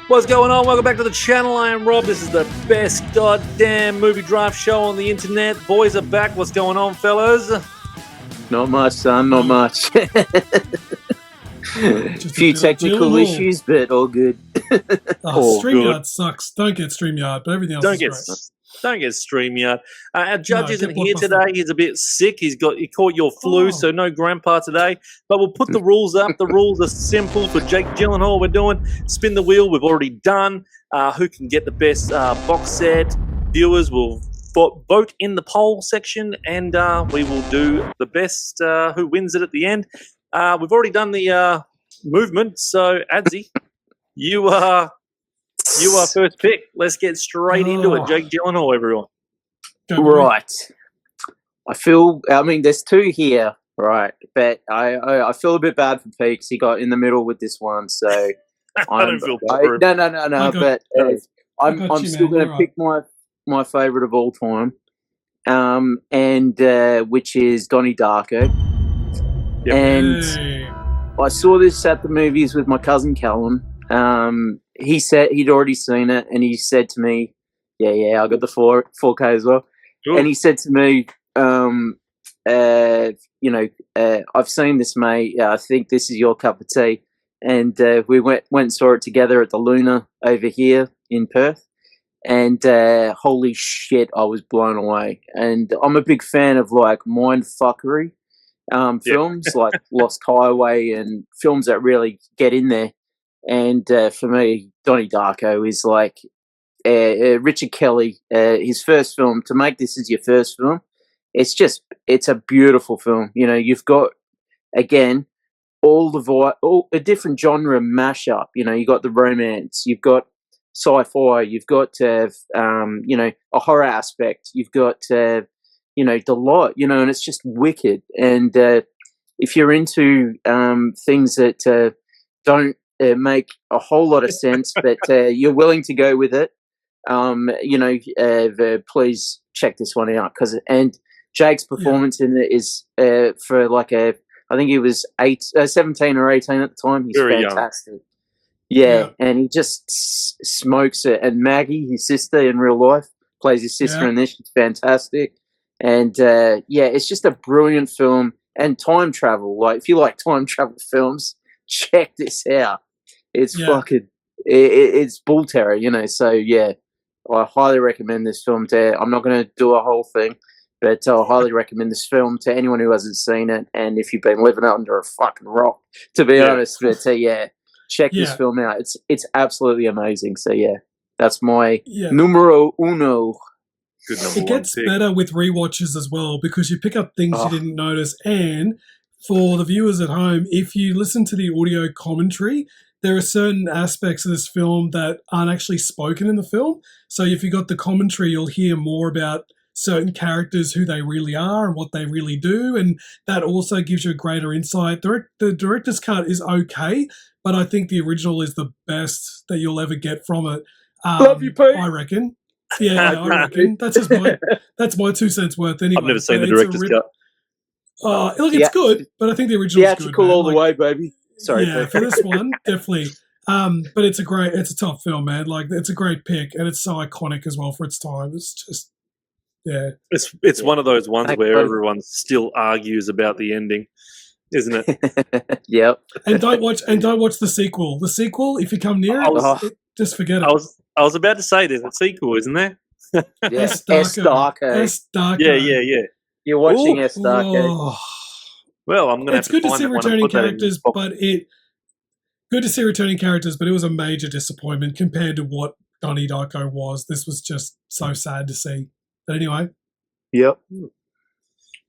What's going on? Welcome back to the channel. I am Rob. This is the best goddamn movie draft show on the internet. Boys are back. What's going on, fellas? Not much, son. Not much. A few technical issues, but all good. StreamYard sucks. Don't get StreamYard, but everything else is great. Don't get StreamYard. Our judge isn't here today. He's a bit sick. He caught your flu, so no grandpa today. But we'll put the rules up. The rules are simple for Jake Gyllenhaal. We're doing spin the wheel. We've already done. Who can get the best box set? Viewers will vote in the poll section, and we will do the best. Who wins it at the end? We've already done the movement. So Adzi, you are first pick. Let's get straight into it. Jake Gyllenhaal, everyone. Right. I mean, there's two here, right? But I feel a bit bad for Pete because he got in the middle with this one. So I don't feel bad for him. No. But I'm still going to pick my favorite of all time, which is Donnie Darko. Yep. And I saw this at the movies with my cousin Callum. He said he'd already seen it, and he said to me, "Yeah, I got the 4K as well." Ooh. And he said to me, "I've seen this, mate. I think this is your cup of tea." And we went and saw it together at the Luna over here in Perth. And holy shit, I was blown away. And I'm a big fan of like mindfuckery films, like Lost Highway, and films that really get in there. And for me, Donnie Darko is like Richard Kelly, his first film. To make this as your first film, it's a beautiful film. You know, you've got, again, all a different genre mashup. You know, you got the romance, you've got sci-fi, you've got a horror aspect, you've got the lot, and it's just wicked. And if you're into things that don't make a whole lot of sense, but you're willing to go with it, please check this one out. And Jake's performance in it is for like I think he was 17 or 18 at the time. He's very fantastic. Young. Yeah, and he just smokes it. And Maggie, his sister in real life, plays his sister in this. She's fantastic. And it's just a brilliant film. And time travel, like if you like time travel films, check this out. It's it's bull terror, So I highly recommend this film I'm not going to do a whole thing, but I highly recommend this film to anyone who hasn't seen it. And if you've been living under a fucking rock, to be honest, but check this film out. It's absolutely amazing. So that's my numero uno. It gets better with rewatches as well, because you pick up things you didn't notice. And for the viewers at home, if you listen to the audio commentary, there are certain aspects of this film that aren't actually spoken in the film. So if you got the commentary, you'll hear more about certain characters, who they really are and what they really do. And that also gives you a greater insight. The director's cut is okay, but I think the original is the best that you'll ever get from it. Love you, Pete. I reckon. Yeah, I reckon. That's my 2 cents worth anyway. I've never seen the director's cut. Look, it's good, but I think the original is good. Theatrical all the way, baby. Sorry. Yeah, for this one, definitely. But it's a top film, man. Like, it's a great pick, and it's so iconic as well for its time. It's just, It's one of those ones where everyone still argues about the ending, isn't it? Yep. And don't watch the sequel. The sequel, if you come near it, just forget it. I was about to say there's a sequel, isn't there? S. Darko. Yeah. You're watching S. Darko. Oh. Well, I'm going to have It's good to see returning characters, but it was a major disappointment compared to what Donnie Darko was. This was just so sad to see. But anyway. Yep.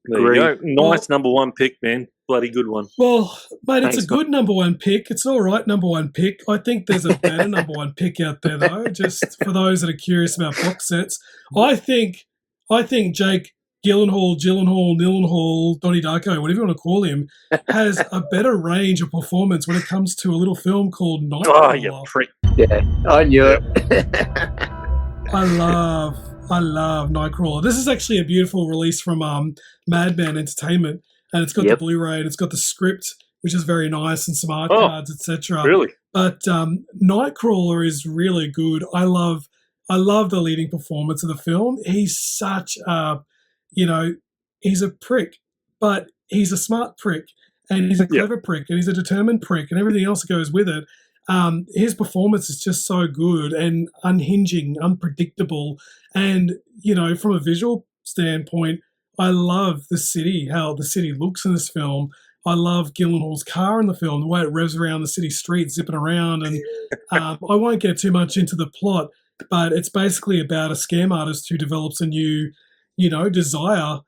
There you go. Nice number one pick, man. Bloody good one. Well, mate, it's a good number one pick. It's all right, number one pick. I think there's a better number one pick out there, though, just for those that are curious about box sets. I think Jake Gyllenhaal, Donnie Darko, whatever you want to call him, has a better range of performance when it comes to a little film called NIGHTCRAWLER. Oh, you prick. Yeah, I knew it. I love NIGHTCRAWLER. This is actually a beautiful release from Madman Entertainment, and it's got the Blu-ray, and it's got the script which is very nice, and some art Oh, cards, etc. really? But Nightcrawler is really good. I love the leading performance of the film. He's such a, he's a prick, but he's a smart prick, and he's a clever prick, and he's a determined prick, and everything else that goes with it. His performance is just so good and unhinging, unpredictable, and from a visual standpoint, I love the city, how the city looks in this film. I love Gyllenhaal's car in the film, the way it revs around the city streets, zipping around. And I won't get too much into the plot, but it's basically about a scam artist who develops a new, desire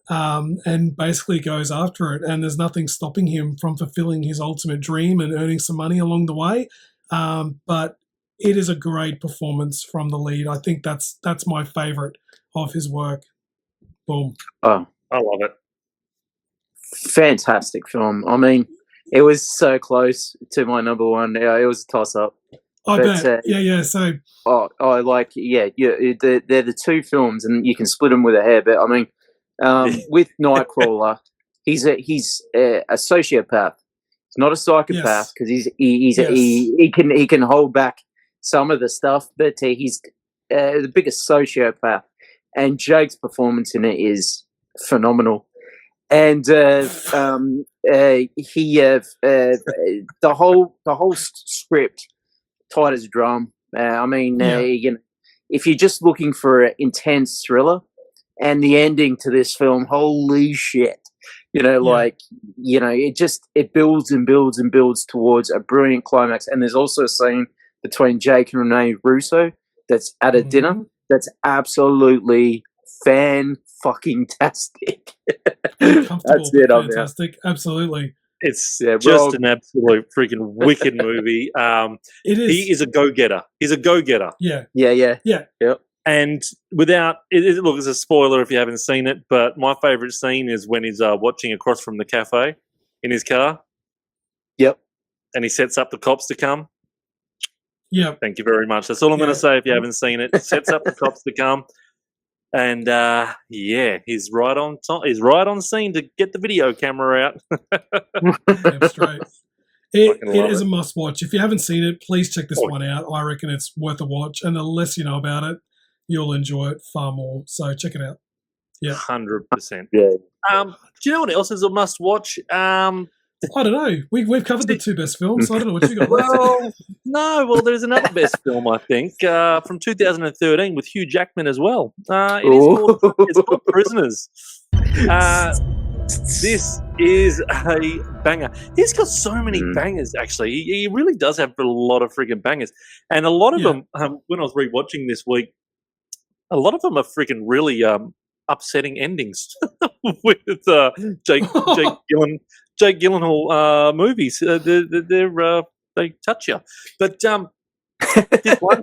and basically goes after it. And there's nothing stopping him from fulfilling his ultimate dream and earning some money along the way. But it is a great performance from the lead. I think that's my favorite of his work. Boom. Oh, I love it. Fantastic film. I mean, it was so close to my number one. Yeah, it was a toss-up. I bet. Yeah. So. They're the two films, and you can split them with a hair. But I mean, with Nightcrawler, he's a sociopath. He's not a psychopath because he can hold back some of the stuff, but he's the biggest sociopath. And Jake's performance in it is phenomenal. And the whole script tight as a drum. If you're just looking for an intense thriller, and the ending to this film, holy shit! It builds and builds and builds towards a brilliant climax. And there's also a scene between Jake and Renee Russo that's at a dinner that's absolutely fan-fucking-tastic. That's it. Fantastic. Absolutely. It's just an absolute freaking wicked movie. It is. He is a go-getter. He's a go-getter. Yeah. Yep. And without look, it's a spoiler if you haven't seen it, but my favourite scene is when he's watching across from the cafe in his car. Yep. And he sets up the cops to come. Yep. Thank you very much. That's all I'm going to say if you haven't seen it. Sets up the cops to come. And he's right on time. He's right on scene to get the video camera out. Damn straight. It is a must watch. If you haven't seen it, please check this one out. I reckon it's worth a watch, and the less you know about it, you'll enjoy it far more. So check it out. Yeah, 100%. Yeah. Do you know what else is a must watch? I don't know. We've covered the two best films. So I don't know what you got. Well, there's another best film, I think, from 2013 with Hugh Jackman as well. It's called Prisoners. This is a banger. He's got so many bangers, actually. He really does have a lot of freaking bangers. And a lot of them, when I was rewatching this week, a lot of them are freaking really upsetting endings with Jake Gyllenhaal movies. They touch you, but this one,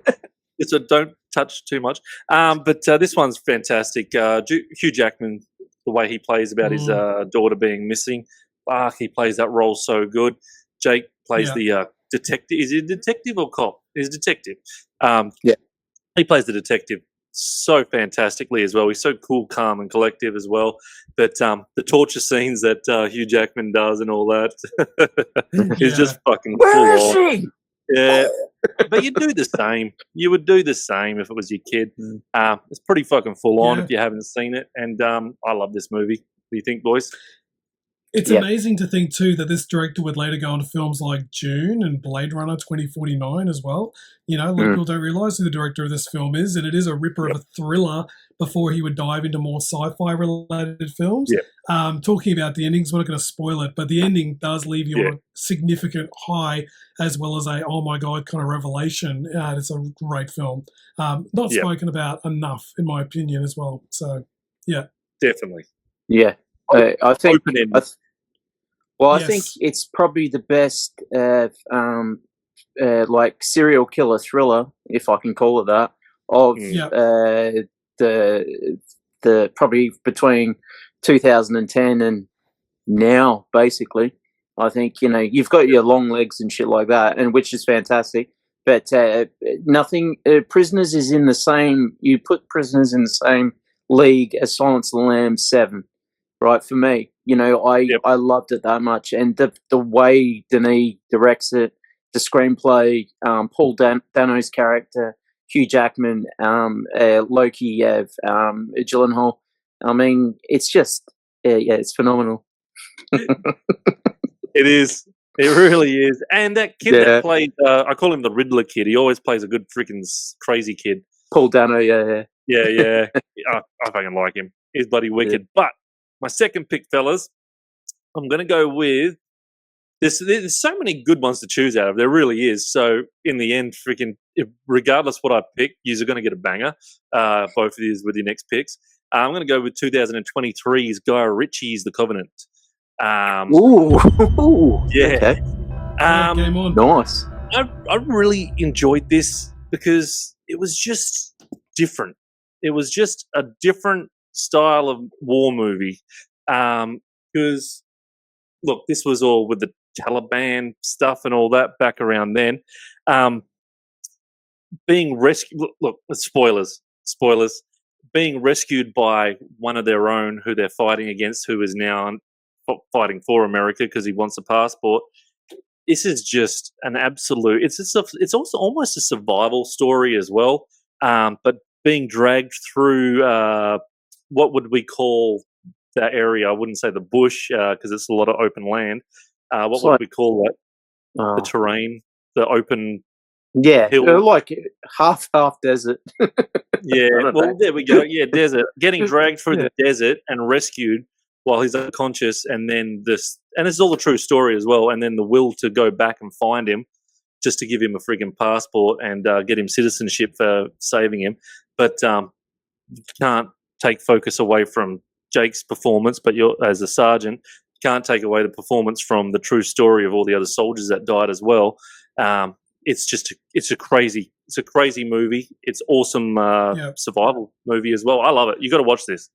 so don't touch too much. But this one's fantastic. Hugh Jackman, the way he plays about his daughter being missing, he plays that role so good. Jake plays the detective. Is he a detective or cop? He's a detective. He plays the detective so fantastically as well. He's so cool, calm, and collective as well. But the torture scenes that Hugh Jackman does and all that is just fucking Where is she? Yeah, but you'd do the same. You would do the same if it was your kid. It's pretty fucking full on if you haven't seen it. And I love this movie. What do you think, boys? It's amazing to think, too, that this director would later go on to films like June and Blade Runner 2049 as well. A lot of people don't realise who the director of this film is, and it is a ripper of a thriller before he would dive into more sci-fi related films. Talking about the endings, we're not going to spoil it, but the ending does leave you on a significant high as well as a, oh my God, kind of revelation. It's a great film. Not spoken about enough, in my opinion, as well. So, Definitely. Yeah. I think I Yes. think it's probably the best like serial killer thriller, if I can call it that, of the probably between 2010 and now, basically. I think, you've got your long legs and shit like that, and which is fantastic. But nothing. Prisoners is in the same. You put Prisoners in the same league as Silence of the Lambs 7, right? For me, I loved it that much, and the way Denis directs it, the screenplay, Paul Dano's character, Hugh Jackman, Loki, Gyllenhaal. I mean, it's just it's phenomenal. It is. It really is. And that kid that played, I call him the Riddler kid. He always plays a good freaking crazy kid. Paul Dano, yeah. I fucking like him. He's bloody wicked. But my second pick, fellas, I'm going to go with there's so many good ones to choose out of. There really is. So in the end, freaking, regardless what I pick, you're going to get a banger. Both of these with your next picks. I'm going to go with 2023's Guy Ritchie's The Covenant. Okay. Game on. Nice. I really enjoyed this because it was just different. It was just a different style of war movie. Because, look, this was all with the Taliban stuff and all that back around then. Being rescued, look, spoilers. Being rescued by one of their own who they're fighting against, who is now fighting for America because he wants a passport. This is just an absolute. It's also almost a survival story as well. But being dragged through what would we call that area? I wouldn't say the bush because it's a lot of open land. What would we call that? The terrain, the open. Yeah, hill. like half desert. Well, there we go. Yeah, desert. Getting dragged through the desert and rescued while he's unconscious, and then this is all the true story as well. And then the will to go back and find him, just to give him a frigging passport and get him citizenship for saving him. But you can't take focus away from Jake's performance. But you're as a sergeant, can't take away the performance from the true story of all the other soldiers that died as well. It's a crazy movie. It's awesome survival movie as well. I love it. You got to watch this.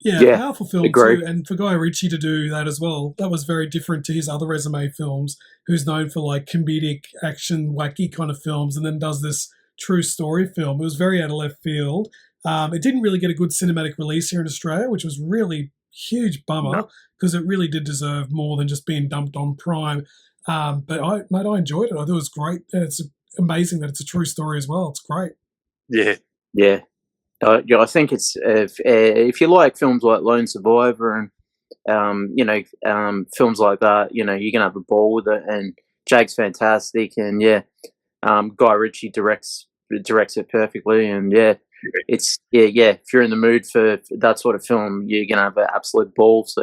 Yeah, powerful film too. And for Guy Ritchie to do that as well, that was very different to his other resume films. Who's known for like comedic, action, wacky kind of films, and then does this true story film. It was very out of left field. It didn't really get a good cinematic release here in Australia, which was really huge bummer because it really did deserve more than just being dumped on Prime. But I enjoyed it. I thought it was great, and it's amazing that it's a true story as well. It's great. Yeah. I think it's if you like films like Lone Survivor and films like that, you're gonna have a ball with it. And Jake's fantastic, and Guy Ritchie directs it perfectly, and it's if you're in the mood for that sort of film, you're gonna have an absolute ball. So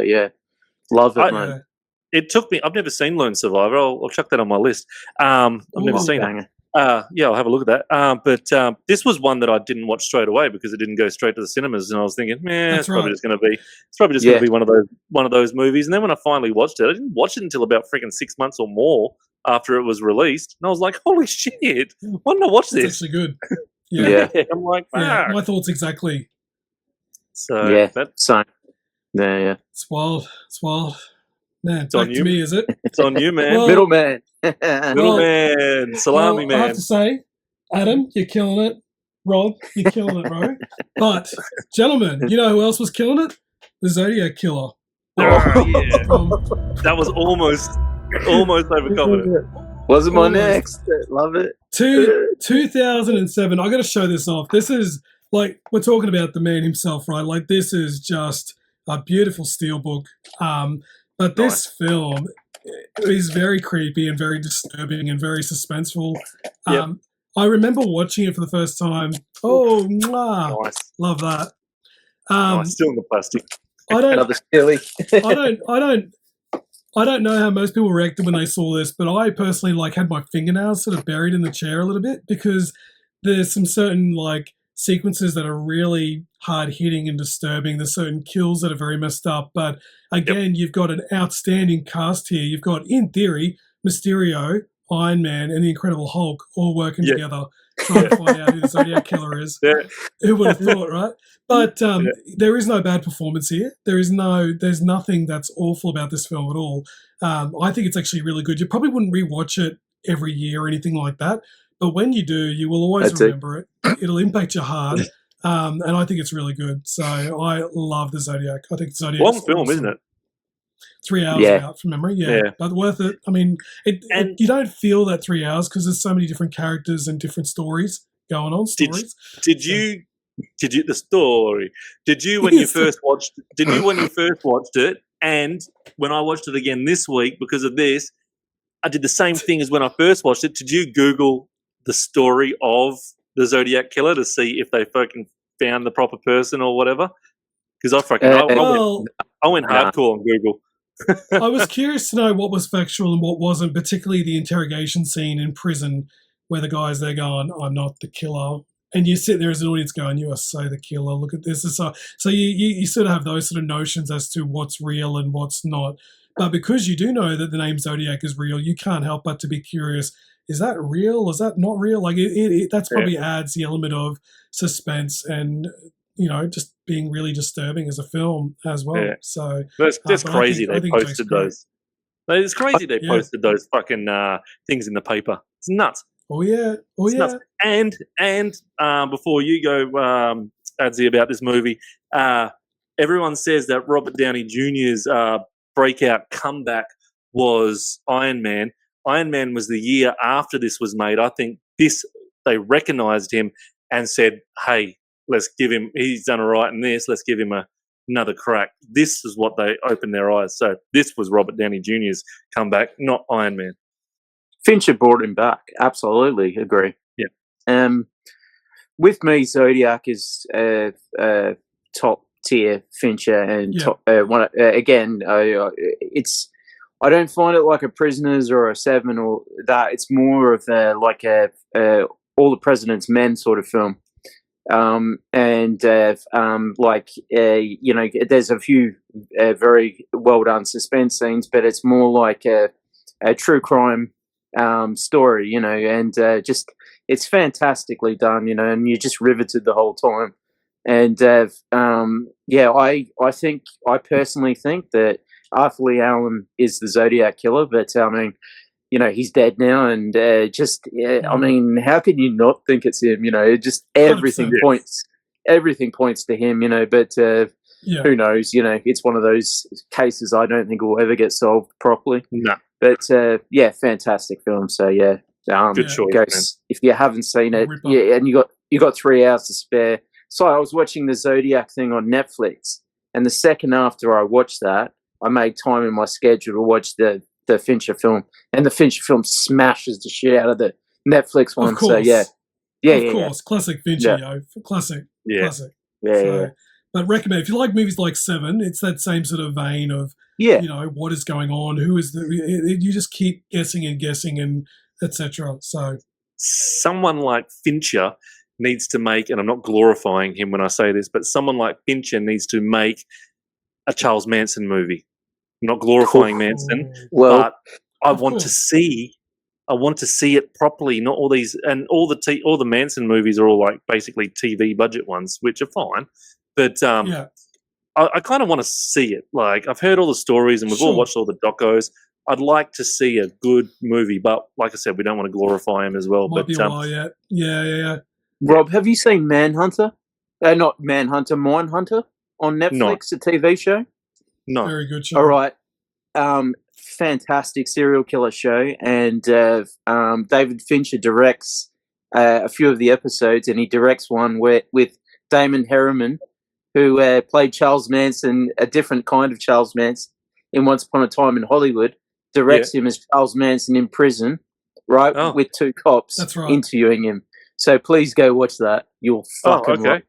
love it, man. It took me. I've never seen Lone Survivor. I'll chuck that on my list. I've never seen it. I'll have a look at that. But this was one that I didn't watch straight away because it didn't go straight to the cinemas, and I was thinking, it's probably just going to be one of those movies. And then when I finally watched it, I didn't watch it until about freaking 6 months or more after it was released, and I was like, holy shit! Why didn't I watch this? It's actually good. I'm like, my thoughts exactly. So same. It's wild. Man, it's back to me, is it? It's on you, man. Well, middleman. Salami man. I have to say, Adam, you're killing it. Rob, you're killing it, bro. But, gentlemen, you know who else was killing it? The Zodiac Killer. That was almost overconfident. Wasn't my next. Love it. 2007. I got to show this off. This is, like, we're talking about the man himself, right? Like, this is just a beautiful steelbook. But this film is very creepy and very disturbing and very suspenseful. I remember watching it for the first time. Oh, nice. Love that. Still in the plastic. I don't know how most people reacted when they saw this, but I personally had my fingernails sort of buried in the chair a little bit because there's some certain sequences that are really hard hitting and disturbing. There's certain kills that are very messed up. But again, you've got an outstanding cast here. You've got, in theory, Mysterio, Iron Man, and the Incredible Hulk all working together trying to find out who the Zodiac Killer is. Who would have thought, right? But there is no bad performance here. There's nothing that's awful about this film at all. I think it's actually really good. You probably wouldn't rewatch it every year or anything like that. But when you do, you will always remember it. It'll impact your heart. And I think it's really good. So I love the Zodiac. I think Zodiac long film, isn't it? 3 hours out from memory. Yeah, but worth it. I mean, you don't feel that 3 hours because there's so many different characters and different stories going on. Did you the story? Did you when you first watched? Did you when you first watched it? And when I watched it again this week because of this, I did the same thing as when I first watched it. Did you Google the story of the Zodiac killer to see if they fucking found the proper person or whatever? Because I went hardcore on Google. I was curious to know what was factual and what wasn't, particularly the interrogation scene in prison where the guy's there going, "I'm not the killer." And you sit there as an audience going, "You are so the killer. Look at this." So you sort of have those sort of notions as to what's real and what's not. But because you do know that the name Zodiac is real, you can't help but to be curious. Is that real? Is that not real? Like that's probably adds the element of suspense and, just being really disturbing as a film as well. Yeah. So that's crazy. They posted those. It's crazy they posted those fucking things in the paper. It's nuts. Oh yeah. Nuts. And before you go, Adzi, about this movie, everyone says that Robert Downey Jr.'s breakout comeback was Iron Man. Iron Man was the year after this was made. I think they recognised him and said, "Hey, let's give him. He's done all right in this. Let's give him another crack." This is what they opened their eyes. So this was Robert Downey Jr.'s comeback, not Iron Man. Fincher brought him back. Absolutely agree. Yeah. With me, Zodiac is top tier Fincher, and again, it's. I don't find it like a Prisoners or a Seven or that. It's more of like a All the President's Men sort of film. There's a few very well done suspense scenes, but it's more like a true crime story, and just it's fantastically done, and you're just riveted the whole time. And I personally think that Arthur Lee Allen is the Zodiac killer, but I mean, he's dead now, and I mean, how can you not think it's him? Just everything points to him, but who knows? It's one of those cases I don't think will ever get solved properly. No. But fantastic film. So good choice. If you haven't seen it, and you got 3 hours to spare. So I was watching the Zodiac thing on Netflix, and the second after I watched that, I made time in my schedule to watch the Fincher film, and the Fincher film smashes the shit out of the Netflix one. Of course. So of course, classic Fincher, classic. But recommend if you like movies like Seven, it's that same sort of vein of what is going on, who is you just keep guessing and etc. So someone like Fincher needs to make, and I'm not glorifying him when I say this, but someone like Fincher needs to make a Charles Manson movie. I'm not glorifying Manson, but I want to see it properly. Not all these, and all the Manson movies are all like basically TV budget ones, which are fine. But I kind of want to see it. Like, I've heard all the stories, and we've all watched all the docos. I'd like to see a good movie, but like I said, we don't want to glorify him as well. Might be a while yet. Yeah. Rob, have you seen Manhunter? Not Manhunter, Mindhunter on Netflix, a TV show? No. Very good show. All right. Fantastic serial killer show, and David Fincher directs a few of the episodes, and he directs one with Damon Herriman, who played Charles Manson, a different kind of Charles Manson in Once Upon a Time in Hollywood, directs him as Charles Manson in prison, right, with two cops interviewing him. So please go watch that. You'll fucking love it.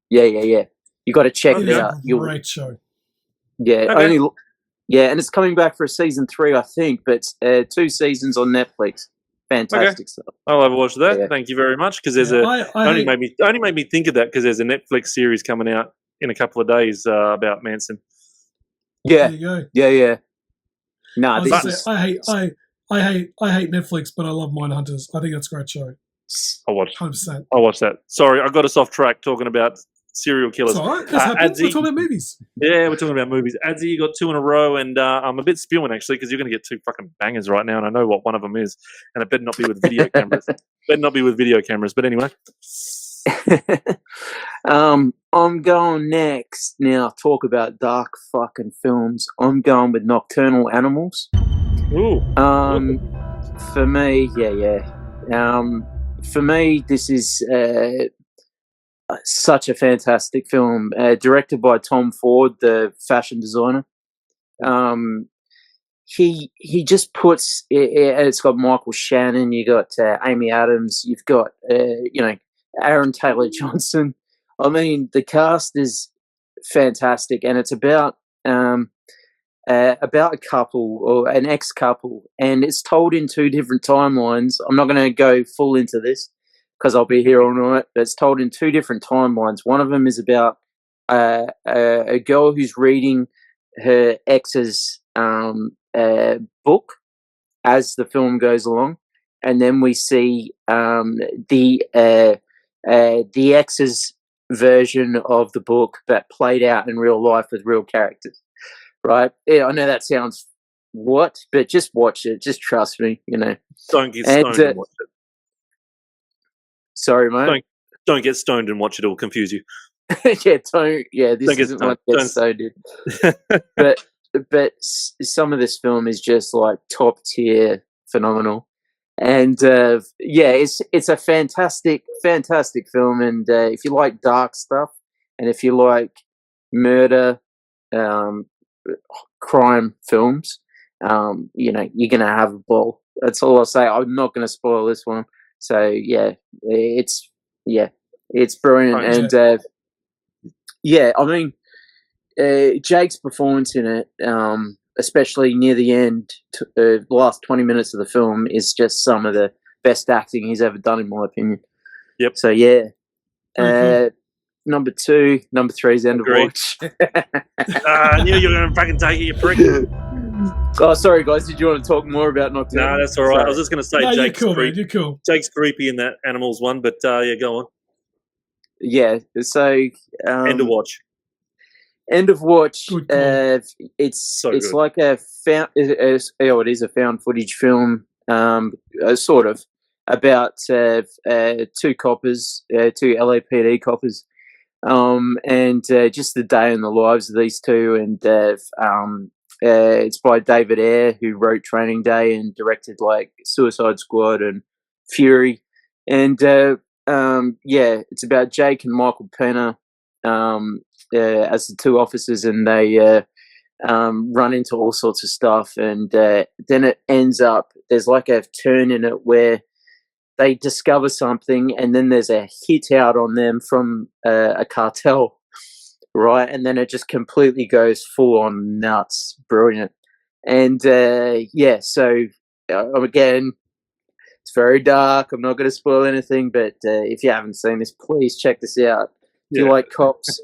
Yeah. You got to check it out. Great show. Yeah, and it's coming back for a season 3, I think, but 2 seasons on Netflix. Fantastic stuff. I'll have a watch of that. Yeah. Thank you very much. Because there's only made me think of that because there's a Netflix series coming out in a couple of days about Manson. Yeah. There you go. Yeah. No, I hate Netflix, but I love Mindhunters. I think that's a great show. I'll watch 100%. I'll watch that. Sorry, I got us off track talking about serial killers. It's all right. That's happened. We're talking about movies. Yeah, we're talking about movies. Adzi, you got 2 in a row, and I'm a bit spewing actually because you're going to get 2 fucking bangers right now, and I know what one of them is, and it better not be with video cameras. But anyway, I'm going next. Now, talk about dark fucking films. I'm going with Nocturnal Animals. Ooh. For me, for me, this is such a fantastic film. Directed by Tom Ford, the fashion designer. He just puts it's got Michael Shannon, you got Amy Adams, you've got Aaron Taylor Johnson. I mean, the cast is fantastic, and it's about a couple or an ex-couple, and it's told in two different timelines. I'm not going to go full into this because I'll be here all night, but it's told in two different timelines. One of them is about a girl who's reading her ex's book as the film goes along, and then we see the ex's version of the book that played out in real life with real characters. Right? Yeah, I know that sounds but just watch it. Just trust me. Don't get stoned and watch it. Sorry, mate. Don't get stoned and watch it. It'll confuse you. This isn't what Get Stoned did. but some of this film is just like top tier phenomenal, and it's a fantastic film. And if you like dark stuff, and if you like murder, crime films, you're gonna have a ball. That's all I'll say. I'm not gonna spoil this one. So it's brilliant. And I mean, Jake's performance in it, especially near the end, the last 20 minutes of the film, is just some of the best acting he's ever done, in my opinion. Yep. So number 2, number 3 is End of Watch. I knew you were going to fucking take it, you prick. Oh, sorry, guys. Did you want to talk more about Nocturnal? No, that's all right. Sorry. I was just going to say, Jake's cool, man. You're cool. Jake's creepy in that Animals one, but go on. Yeah. So End of Watch. End of Watch. It's so good. like it is a found footage film, sort of about two coppers, two LAPD coppers, and just the day in the lives of these two. And it's by David Ayer, who wrote Training Day and directed like Suicide Squad and Fury. And it's about Jake and Michael Pena as the two officers, and they run into all sorts of stuff. And then it ends up, there's like a turn in it where they discover something, and then there's a hit out on them from a cartel, right? And then it just completely goes full on nuts. Brilliant. And so again, it's very dark. I'm not going to spoil anything, but if you haven't seen this, please check this out. If you like cops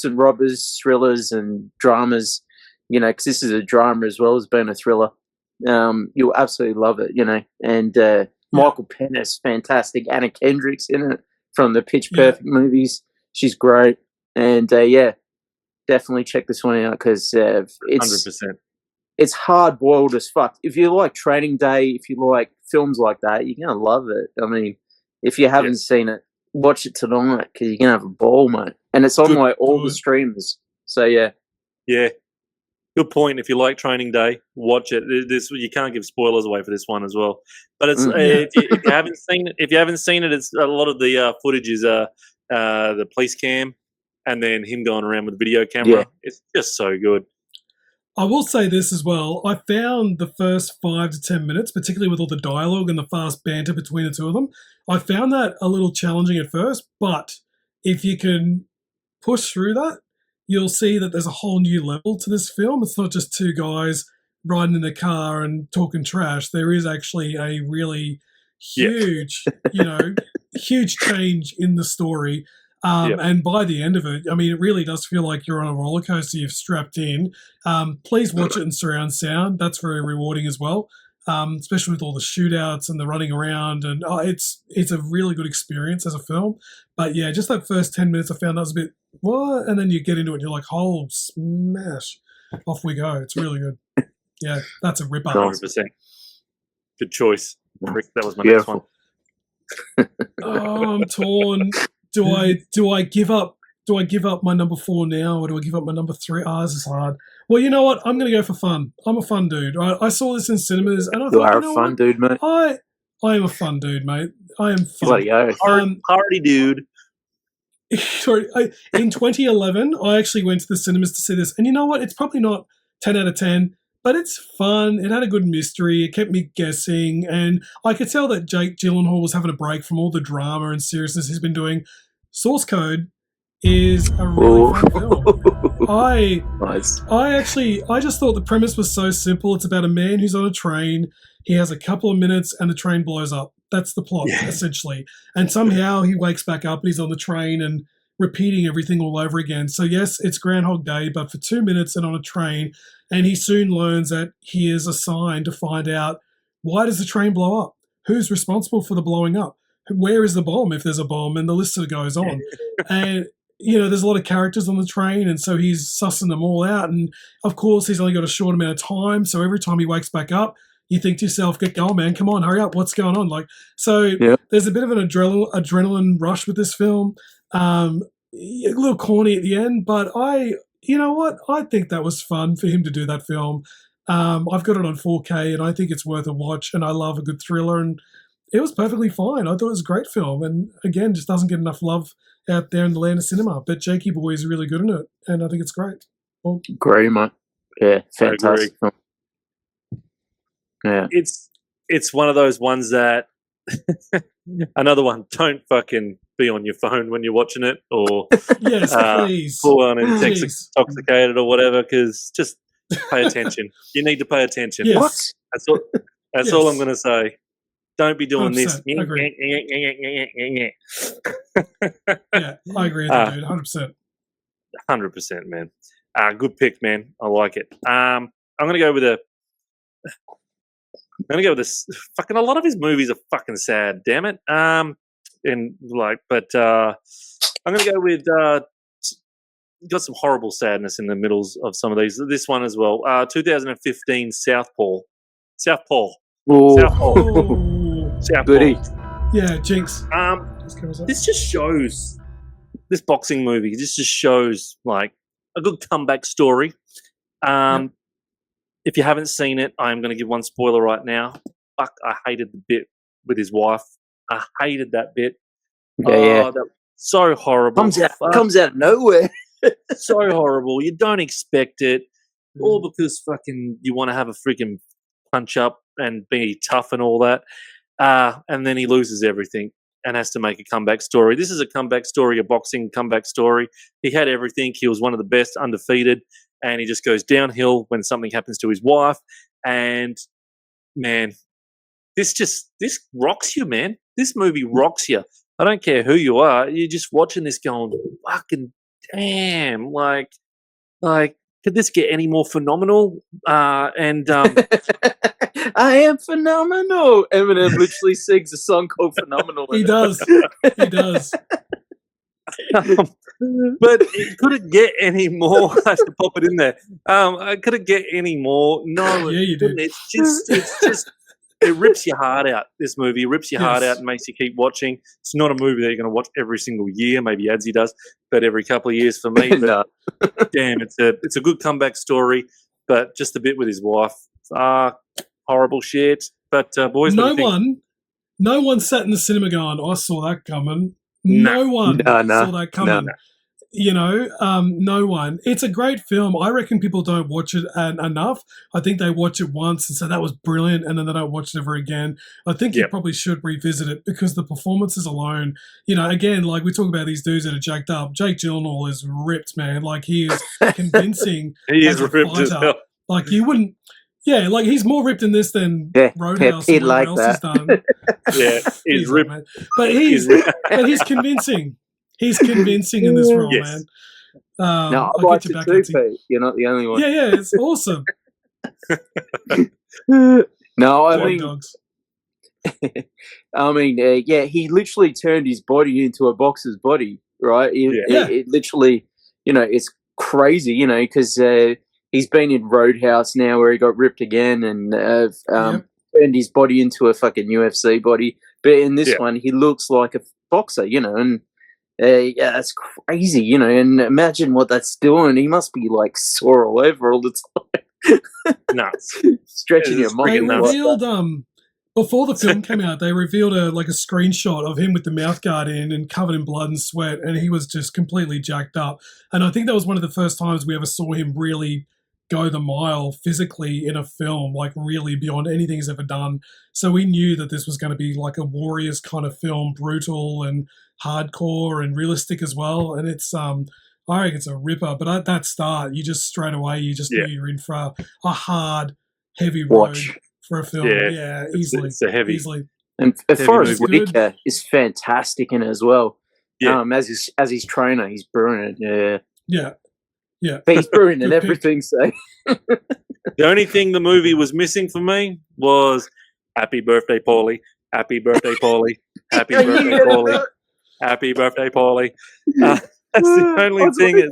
and robbers, thrillers and dramas, because this is a drama as well as being a thriller, you'll absolutely love it, And Michael Pena is fantastic. Anna Kendrick's in it from the Pitch Perfect movies. She's great. And definitely check this one out because it's 100%. It's hard boiled as fuck. If you like Training Day, if you like films like that, you're gonna love it. I mean, if you haven't seen it, watch it tonight because you're gonna have a ball, mate. And it's on like all the streamers. So yeah. Good point. If you like Training Day, watch it. You can't give spoilers away for this one as well. But it's if you haven't seen it, it's a lot of the footage is the police cam, and then him going around with the video camera. Yeah. It's just so good. I will say this as well. I found the first 5 to 10 minutes, particularly with all the dialogue and the fast banter between the two of them, I found that a little challenging at first. But if you can push through that, you'll see that there's a whole new level to this film. It's not just two guys riding in the car and talking trash. There is actually a really huge, huge change in the story. And by the end of it, I mean, it really does feel like you're on a roller coaster. You've strapped in. Please watch it in surround sound. That's very rewarding as well, especially with all the shootouts and the running around. And it's a really good experience as a film. But yeah, just that first 10 minutes, I found that was a bit, what? And then you get into it and you're like, oh, smash. Off we go. It's really good. Yeah, that's a ripper. 100%. Good choice. Rick, that was my next one. I'm torn. do I give up? Do I give up my number 4 now, or do I give up my number 3? This is hard. Well, you know what? I'm going to go for fun. I'm a fun dude. Right? I saw this in cinemas, and I thought, You are a fun dude, mate. I am a fun dude, mate. I am fun. Bloody oath. Party dude. Sorry, in 2011, I actually went to the cinemas to see this, and you know what? It's probably not 10 out of 10, but it's fun. It had a good mystery. It kept me guessing, and I could tell that Jake Gyllenhaal was having a break from all the drama and seriousness he's been doing. Source Code is a really fun film. I just thought the premise was so simple. It's about a man who's on a train. He has a couple of minutes, and the train blows up. That's the plot, essentially. And somehow he wakes back up and he's on the train and repeating everything all over again. So yes, it's Groundhog Day, but for 2 minutes and on a train. And he soon learns that he is assigned to find out, why does the train blow up? Who's responsible for the blowing up? Where is the bomb if there's a bomb? And the list sort of goes on. And, you know, there's a lot of characters on the train, and so he's sussing them all out. And, of course, he's only got a short amount of time. So every time he wakes back up, you think to yourself, get going, man. Come on, hurry up. What's going on? There's a bit of an adrenaline rush with this film. A little corny at the end, but you know what? I think that was fun for him to do that film. I've got it on 4K, and I think it's worth a watch, and I love a good thriller, and it was perfectly fine. I thought it was a great film, and again, just doesn't get enough love out there in the land of cinema. But Jakey Boy is really good in it, and I think it's great. Well, agree, mate. Yeah, fantastic film. Yeah, it's one of those ones that another one. Don't fucking be on your phone when you're watching it, or yes, please, full on intoxicated or whatever. Because just pay attention. You need to pay attention. Yes. What? That's all I'm going to say. Don't be doing this. I agree. Yeah, I agree with that, dude. 100%. 100%, man. Good pick, man. I like it. I'm going to go with this. Fucking a lot of his movies are fucking sad. Damn it. I'm going to go with. Got some horrible sadness in the middles of some of these. This one as well. 2015 Southpaw. Ooh. Southpaw. Goody. Yeah, Jinx. This just shows, this boxing movie just shows like a good comeback story. If you haven't seen it, I'm going to give one spoiler right now. Fuck, I hated the bit with his wife. I hated that bit. Yeah. That was so horrible. Comes out of nowhere. So horrible. You don't expect it. All because fucking you want to have a freaking punch up and be tough and all that. And then he loses everything and has to make a comeback story. This is a comeback story, a boxing comeback story. He had everything. He was one of the best, undefeated, and he just goes downhill when something happens to his wife. And, man, this rocks you, man. This movie rocks you. I don't care who you are. You're just watching this going, fucking damn, like, could this get any more phenomenal? I am phenomenal. Eminem literally sings a song called "Phenomenal." He does. He does. But could it get any more? I have to pop it in there. Could it get any more? No. Yeah, you did. It's just. It rips your heart out, this movie. Rips your heart out and makes you keep watching. It's not a movie that you're going to watch every single year. Maybe Adzi does, but every couple of years for me. But damn, it's a good comeback story, but just a bit with his wife. Horrible shit. But boys, no one sat in the cinema going, I saw that coming. No one saw that coming. No. You know, no one. It's a great film. I reckon people don't watch it enough. I think they watch it once and say that was brilliant, and then they don't watch it ever again. I think you probably should revisit it because the performances alone, you know, again, like we talk about these dudes that are jacked up. Jake Gyllenhaal is ripped, man. Like he is convincing. He is ripped as hell. Like you wouldn't. Yeah, like he's more ripped in this than Roadhouse or whatever else he's done. Yeah, he's ripped. Man. But he's convincing. He's convincing in this role, man. No, I like it too, Pete. You're not the only one. Yeah, it's awesome. No, I mean, he literally turned his body into a boxer's body, right? It literally, you know, it's crazy, you know, because he's been in Roadhouse now where he got ripped again and turned his body into a fucking UFC body. But in this one, he looks like a boxer, you know, and Yeah, that's crazy, you know. And imagine what that's doing. He must be like sore all over all the time. Nuts. Stretching your They mind. revealed before the film came out, they revealed a screenshot of him with the mouth guard in and covered in blood and sweat, and he was just completely jacked up. And I think that was one of the first times we ever saw him really go the mile physically in a film, like really beyond anything he's ever done. So we knew that this was going to be like a Warriors kind of film, brutal and hardcore and realistic as well. And it's I reckon it's a ripper. But at that start, you just straight away you just knew you're in for a hard, heavy road for a film. Yeah, easily. It's a heavy. Easily. And Forrest Whitaker is fantastic in it as well. Yeah. As his trainer, he's brilliant. Yeah. But he's brilliant in everything. So the only thing the movie was missing for me was "Happy Birthday, Paulie." Happy birthday, Paulie. Happy birthday, Paulie. Happy birthday, Paulie. That's the only thing.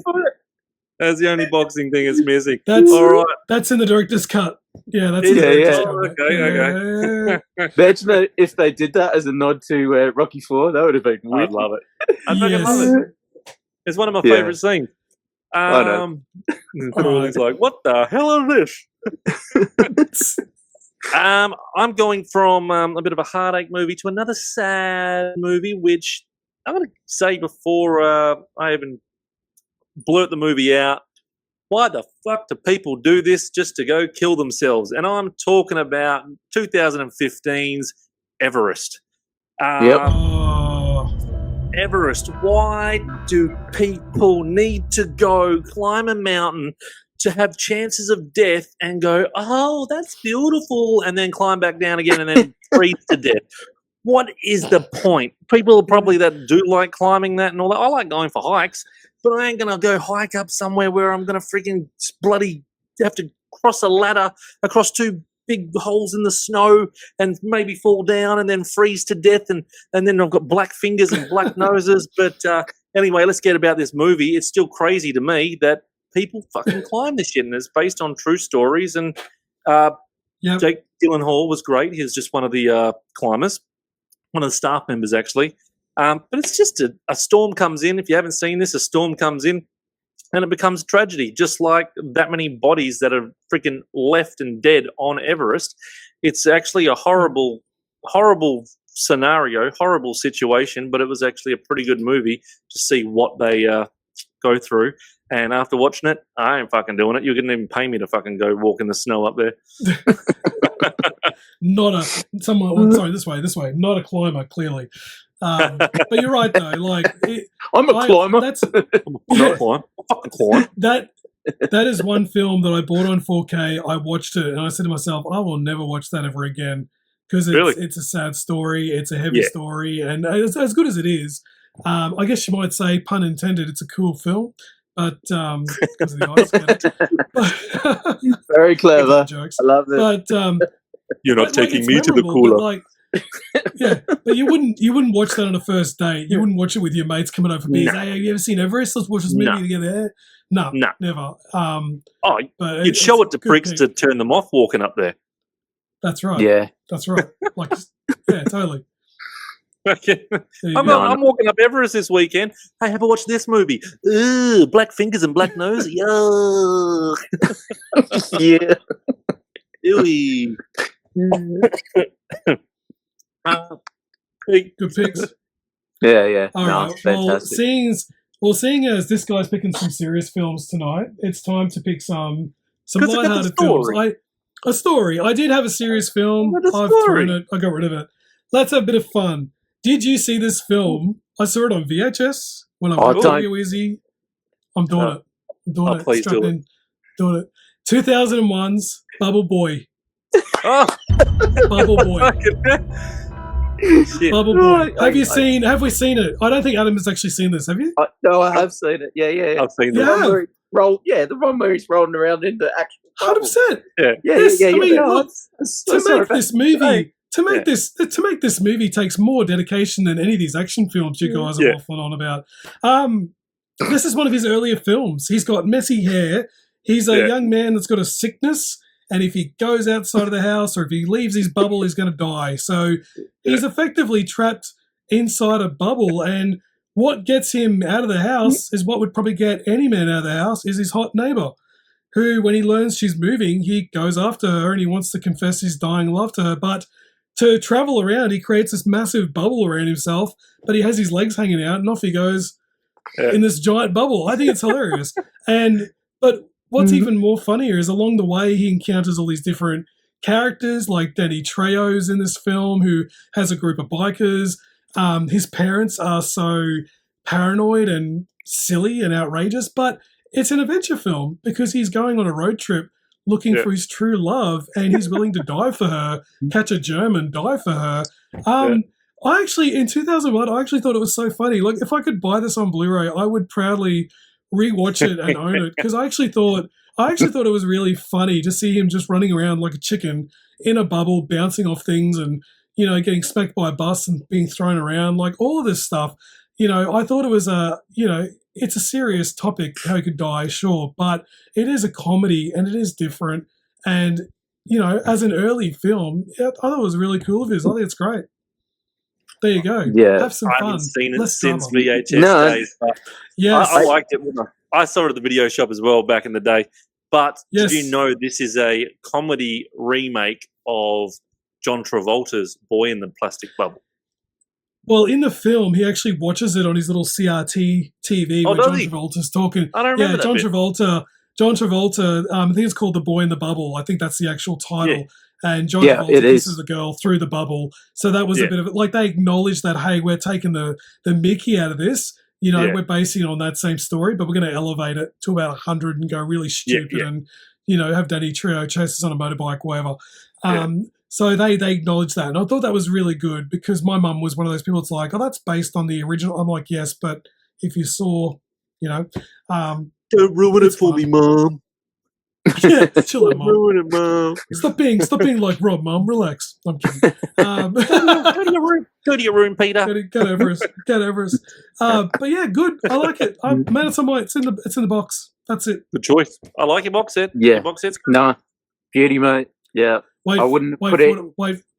That's the only boxing thing it's missing. That's all right. That's in the director's cut. Yeah, that's in the director's cut. Okay. Imagine if they did that as a nod to Rocky IV. That would have been weird. I'd love it. I'd fucking love it. It's one of my favorite scenes. I know. He's like, what the hell is this? I'm going from a bit of a heartache movie to another sad movie, which I'm going to say before I even blurt the movie out, why the fuck do people do this just to go kill themselves? And I'm talking about 2015's Everest. Everest. Why do people need to go climb a mountain to have chances of death and go, oh, that's beautiful, and then climb back down again and then freeze to death? What is the point? People probably that do like climbing that and all that. I like going for hikes, but I ain't going to go hike up somewhere where I'm going to freaking bloody have to cross a ladder across two big holes in the snow and maybe fall down and then freeze to death and then I've got black fingers and black noses. But anyway, let's get about this movie. It's still crazy to me that people fucking climb this shit, and it's based on true stories. And Jake Gyllenhaal was great. He was just one of the climbers, one of the staff members actually. But it's just a storm comes in. If you haven't seen this, a storm comes in and it becomes a tragedy, just like that many bodies that are freaking left and dead on Everest. It's actually a horrible, horrible scenario, horrible situation, but it was actually a pretty good movie to see what they go through. And after watching it, I ain't fucking doing it. You couldn't even pay me to fucking go walk in the snow up there. This way. Not a climber, clearly. But you're right though. Like I'm a climber. Not a climber. I'm fucking climber. That is one film that I bought on 4K. I watched it and I said to myself, I will never watch that ever again because it's a sad story. It's a heavy story, and as good as it is, I guess you might say, pun intended, it's a cool film. But because of the ice, very clever. Jokes. I love it. But you're not taking me to the cooler. But you wouldn't watch that on a first date. You wouldn't watch it with your mates coming over for beers. Hey, have you ever seen Everest? Let's watch this movie together. No, never. But you'd show it to pricks to turn them off walking up there. That's right. Yeah, that's right. Like, totally. Okay. I'm walking up Everest this weekend. Hey, have a watch this movie. Ugh, black fingers and black nose. Yuck. Yeah. Ewy. Good picks. Yeah. All right. Fantastic. Seeing as this guy's picking some serious films tonight, it's time to pick some lighthearted films. A story. I did have a serious film. I've thrown it. I got rid of it. Let's have a bit of fun. Did you see this film? I saw it on VHS when I went to Easy. I'm doing it. Please do it. Doing it. 2001's Bubble Boy. Oh. Bubble Boy. Shit. Bubble Boy. Have we seen it? I don't think Adam has actually seen this. Have you? No, I have seen it. Yeah. I've seen it. The one where he's rolling around in the actual 100%. Yeah. I mean, to make this movie. To make this movie takes more dedication than any of these action films you guys are waffling on about. This is one of his earlier films. He's got messy hair. He's a young man that's got a sickness, and if he goes outside of the house or if he leaves his bubble, he's going to die. So he's effectively trapped inside a bubble, and what gets him out of the house is what would probably get any man out of the house, is his hot neighbor, who, when he learns she's moving, he goes after her and he wants to confess his dying love to her. But to travel around, he creates this massive bubble around himself, but he has his legs hanging out and off he goes in this giant bubble. I think it's hilarious. But what's even more funnier is along the way he encounters all these different characters, like Danny Trejo's in this film, who has a group of bikers. His parents are so paranoid and silly and outrageous, but it's an adventure film because he's going on a road trip looking for his true love, and he's willing to die for her, catch a germ and die for her. I actually, in 2001, I actually thought it was so funny. Like, if I could buy this on Blu-ray, I would proudly rewatch it and own it, because I actually thought it was really funny to see him just running around like a chicken in a bubble, bouncing off things and, you know, getting smacked by a bus and being thrown around, like all of this stuff. You know, I thought it was it's a serious topic, how he could die, sure, but it is a comedy and it is different. And, you know, as an early film, I thought it was really cool of his. I think it's great. There you go. Yeah. Have some fun. I haven't seen it Less since drama. VHS days. Yes. I liked it. I saw it at the video shop as well back in the day. But Yes. did you know this is a comedy remake of John Travolta's Boy in the Plastic Bubble? Well, in the film, he actually watches it on his little CRT TV where John Travolta's talking. I don't remember that John bit. Travolta, I think it's called The Boy in the Bubble. I think that's the actual title. Yeah. And John Yeah, Travolta it is. kisses the girl through the bubble. So that was a bit of it. Like, they acknowledged that, hey, we're taking the mickey out of this. You know, we're basing it on that same story, but we're going to elevate it to about 100 and go really stupid and, you know, have Danny Trejo chase us on a motorbike, whatever. So they acknowledged that. And I thought that was really good because my mum was one of those people that's like, oh, that's based on the original. I'm like, yes, but if you saw, you know. Don't ruin it for me, Mum. Yeah, chill out, Mum. Ruin it, Mum. Stop being like Rob, Mum. Relax. I'm kidding. Go to your room, Peter. Get over us. But yeah, good. I like it. Man, it's in the box. That's it. Good choice. I like your box set. Yeah. Your box set's good. No, beauty, mate. Yeah. I wouldn't put it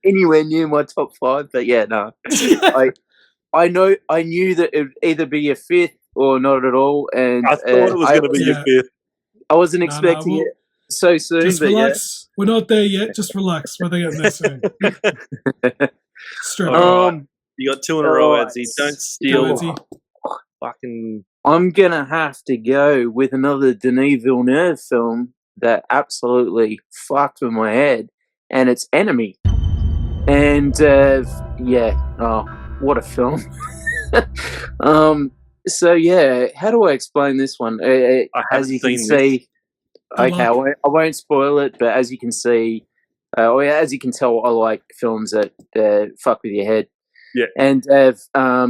anywhere near my top 5, but yeah, no. I knew that it would either be a 5th or not at all, and I thought it was going to be your 5th. I wasn't expecting it so soon. Just but relax. We're not there yet. Just relax. We're getting there soon. Straight You got 2 in a row, Edsy. Don't steal. Edsy. Fucking. I'm gonna have to go with another Denis Villeneuve film that absolutely fucked with my head, and it's Enemy. And what a film. So yeah, how do I explain this one? As you can see, okay, I won't spoil it, but as you can see, as you can tell, I like films that fuck with your head. Yeah, and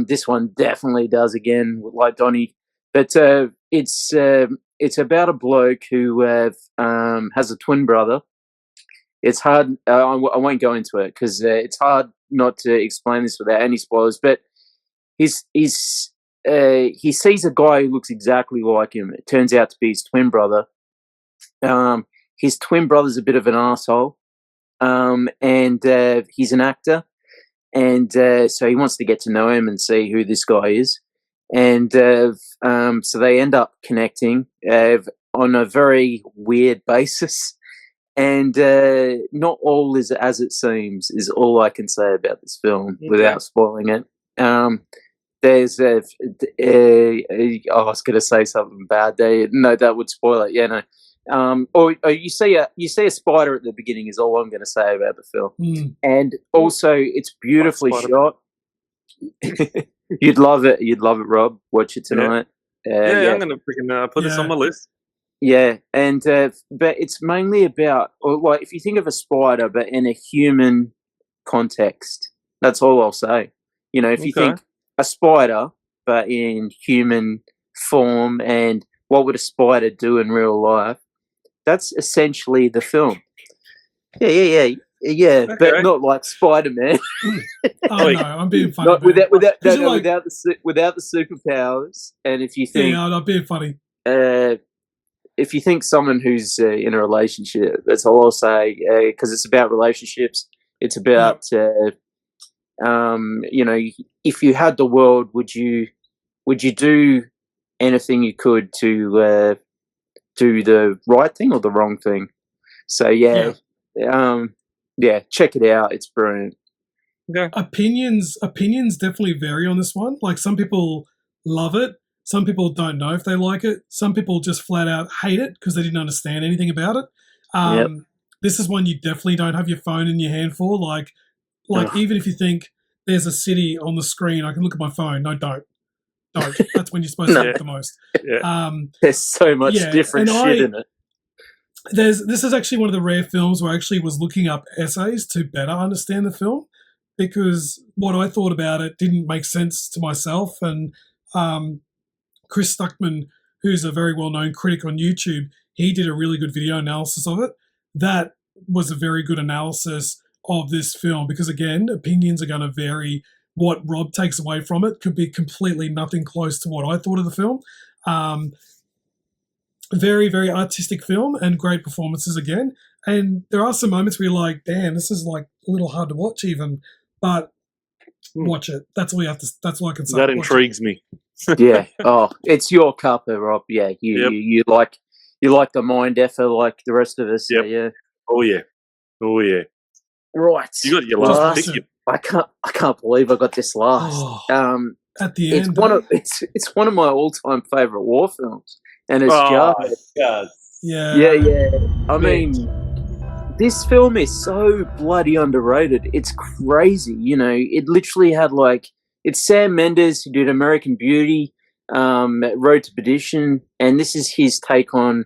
this one definitely does again, like Donnie. But it's about a bloke who has a twin brother. It's hard. I won't go into it because it's hard not to explain this without any spoilers. But he sees a guy who looks exactly like him. It turns out to be his twin brother. His twin brother's a bit of an asshole, and he's an actor, and so he wants to get to know him and see who this guy is. And so they end up connecting on a very weird basis. And not all is as it seems is all I can say about this film without spoiling it. There's I was going to say something bad there. No, that would spoil it. Yeah, no. Or you see a spider at the beginning is all I'm going to say about the film. And also it's beautifully shot. You'd love it. You'd love it, Rob. Watch it tonight. I'm going to freaking put this on my list. Yeah, and but it's mainly about, like, if you think of a spider, but in a human context, that's all I'll say. You know, if you think a spider, but in human form, and what would a spider do in real life, that's essentially the film. Yeah, but not like Spider-Man. Oh no, I'm being funny. Not without the superpowers. And if you think, I'm not being funny. If you think someone who's in a relationship, that's all I'll say, because it's about relationships. It's about, you know, if you had the world, would you would you do anything you could to do the right thing or the wrong thing? So yeah, check it out. It's brilliant. Okay. Opinions definitely vary on this one. Like, some people love it. Some people don't know if they like it. Some people just flat out hate it because they didn't understand anything about it. This is one you definitely don't have your phone in your hand for. Like even if you think there's a city on the screen, I can look at my phone. No, don't. That's when you're supposed to look the most. Yeah. There's so much different shit in it. This is actually one of the rare films where I actually was looking up essays to better understand the film, because what I thought about it didn't make sense to myself. And Chris Stuckman, who's a very well-known critic on YouTube, he did a really good video analysis of it. That was a very good analysis of this film, because, again, opinions are going to vary. What Rob takes away from it could be completely nothing close to what I thought of the film. Very, very artistic film and great performances again. And there are some moments where you're like, damn, this is like a little hard to watch even, but watch it. That's all I can say. That intrigues me. Yeah. Oh, it's your cuppa, Rob. Yeah. You like the mind effort like the rest of us. Yep. So, yeah. Oh yeah. Right. You got your last pick. I can't believe I got this last. At the end, it's one of my all-time favorite war films, and it's Jarhead. God. Yeah. I mean, this film is so bloody underrated. It's crazy. You know, it literally had it's Sam Mendes who did American Beauty, Road to Perdition, and this is his take on,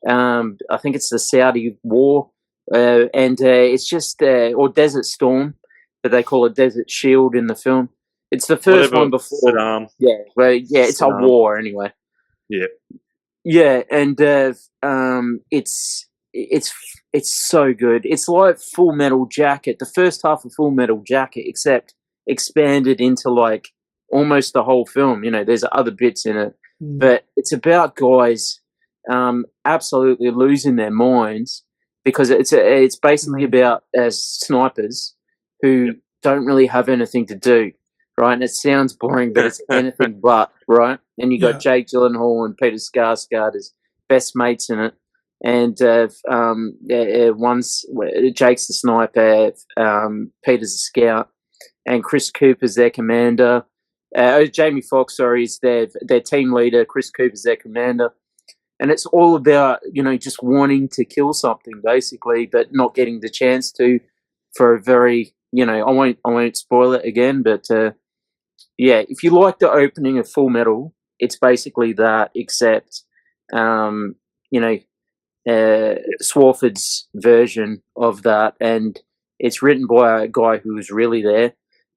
I think it's the Saudi War, and it's just or Desert Storm, but they call it Desert Shield in the film. It's the first one before Saddam. It's a war anyway. Yeah, and it's so good. It's like Full Metal Jacket, the first half of Full Metal Jacket, except expanded into almost the whole film. You know, there's other bits in it, but it's about guys absolutely losing their minds, because it's basically about snipers who don't really have anything to do. Right, and it sounds boring, but it's anything but, right? And you got Jake Gyllenhaal and Peter Skarsgård as best mates in it, and one's Jake's the sniper, Peter's a scout, and Chris Cooper's their commander. Jamie Foxx, is their team leader. Chris Cooper's their commander, and it's all about just wanting to kill something basically, but not getting the chance to for a very I won't spoil it again, but. If you like the opening of Full Metal, it's basically that, except, Swarford's version of that, and it's written by a guy who was really there,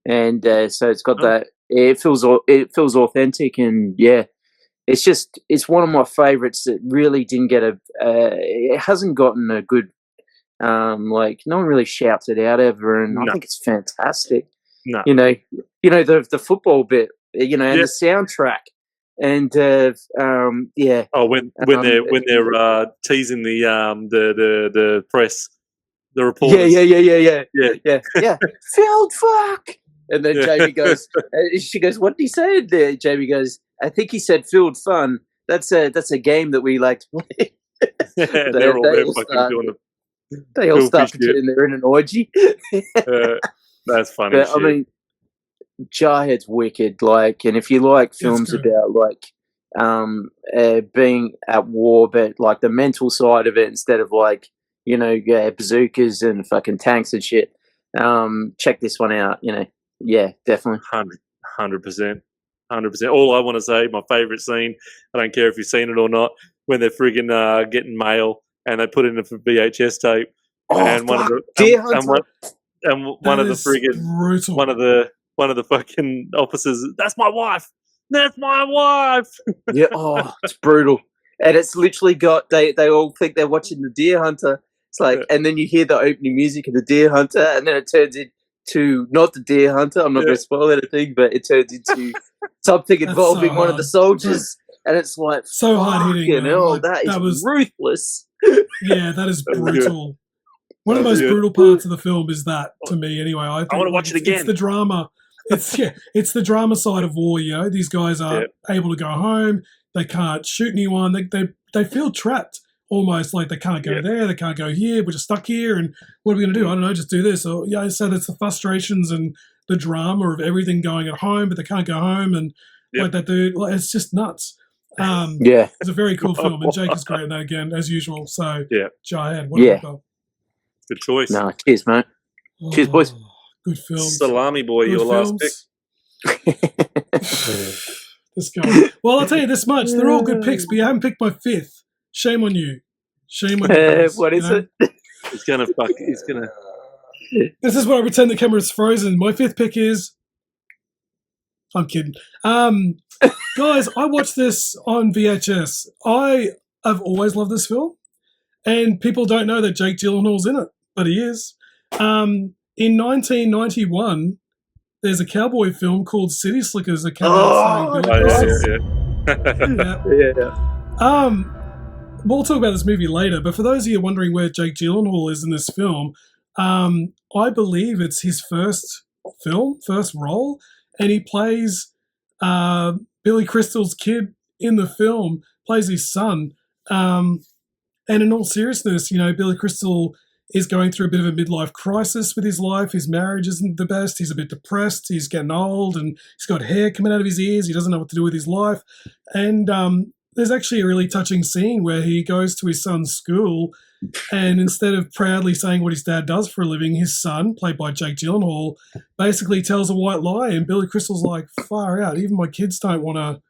and so it's got that. It feels authentic, and it's one of my favorites that really didn't get it hasn't gotten a good, no one really shouts it out ever, and I think it's fantastic. No. The football bit, and the soundtrack, and when they're teasing the press, the reporters. Yeah. Field fuck, and then Jamie goes, she goes, what did he say? And Jamie goes, I think he said field fun. That's a game that we like to play. They're all fucking doing it. They all start pretending they're in an orgy. That's funny. But, I mean, Jarhead's wicked. And if you like films about being at war, but the mental side of it instead of bazookas and fucking tanks and shit, check this one out. Definitely. 100%. All I want to say, my favorite scene, I don't care if you've seen it or not, when they're friggin' getting mail and they put it in a VHS tape. And one of the one of the fucking officers, that's my wife. Yeah, it's brutal. And it's literally got they all think they're watching the Deer Hunter. It's and then you hear the opening music of the Deer Hunter, and then it turns into not the Deer Hunter. I'm not going to spoil anything, but it turns into something involving one of the soldiers, and it's so hard hitting. That was ruthless. Yeah, that is brutal. One of the most brutal parts of the film is that, to me, anyway. I want to watch it again. It's the drama. it's the drama side of war. You know, these guys are able to go home. They can't shoot anyone. They feel trapped, almost like they can't go there. They can't go here. We're just stuck here. And what are we going to do? I don't know. Just do this. Or so that's the frustrations and the drama of everything going at home, but they can't go home. And like that dude, it's just nuts. It's a very cool film, and Jake is great in that again, as usual. So, JARHEAD, what about that? Good choice. No, cheers, mate. Cheers, boys. Good film. Salami boy, your last pick. This guy. Well, I'll tell you this much: they're all good picks, but you haven't picked my fifth. Shame on you. Shame on you. What is it? He's gonna fuck. He's gonna. This is where I pretend the camera's frozen. My fifth pick is. I'm kidding. Guys, I watched this on VHS. I have always loved this film, and people don't know that Jake Gyllenhaal's in it, but he is. In 1991, there's a cowboy film called City Slickers. A cowboy we'll talk about this movie later, but for those of you wondering where Jake Gyllenhaal is in this film, I believe it's his first role, and he plays Billy Crystal's kid in the film, plays his son. And in all seriousness, you know, Billy Crystal is going through a bit of a midlife crisis with his life. His marriage isn't the best. He's a bit depressed. He's getting old, and he's got hair coming out of his ears. He doesn't know what to do with his life. And there's actually a really touching scene where he goes to his son's school, and instead of proudly saying what his dad does for a living, his son, played by Jake Gyllenhaal, basically tells a white lie. And Billy Crystal's like, far out. Even my kids don't want to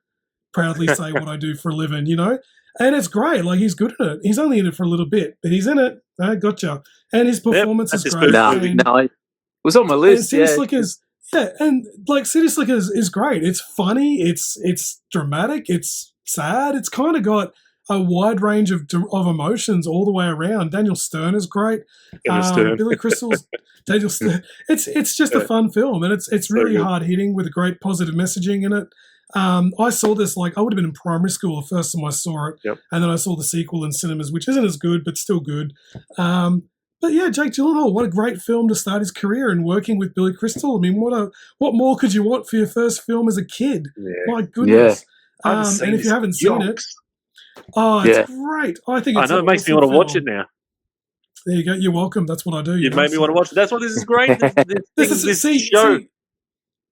proudly say what I do for a living, you know? And it's great. Like, he's good at it. He's only in it for a little bit, but he's in it. Gotcha. And his performance is great. No, it was on my list. City Slickers, and like City Slickers is great. It's funny. It's dramatic. It's sad. It's kind of got a wide range of emotions all the way around. Daniel Stern is great. Billy Crystal's Daniel Stern. It's just a fun film, and it's really hard hitting with a great positive messaging in it. I saw this, like, I would have been in primary school the first time I saw it, and then I saw the sequel in cinemas, which isn't as good, but still good. But yeah, Jake Gyllenhaal, what a great film to start his career, and working with Billy Crystal. I mean, what more could you want for your first film as a kid? Yeah. My goodness. And if you haven't seen it, it's great. I think it's it makes me want to watch it now. There you go. You're welcome. That's what I do. You made me want to watch it. That's what this is great. This show.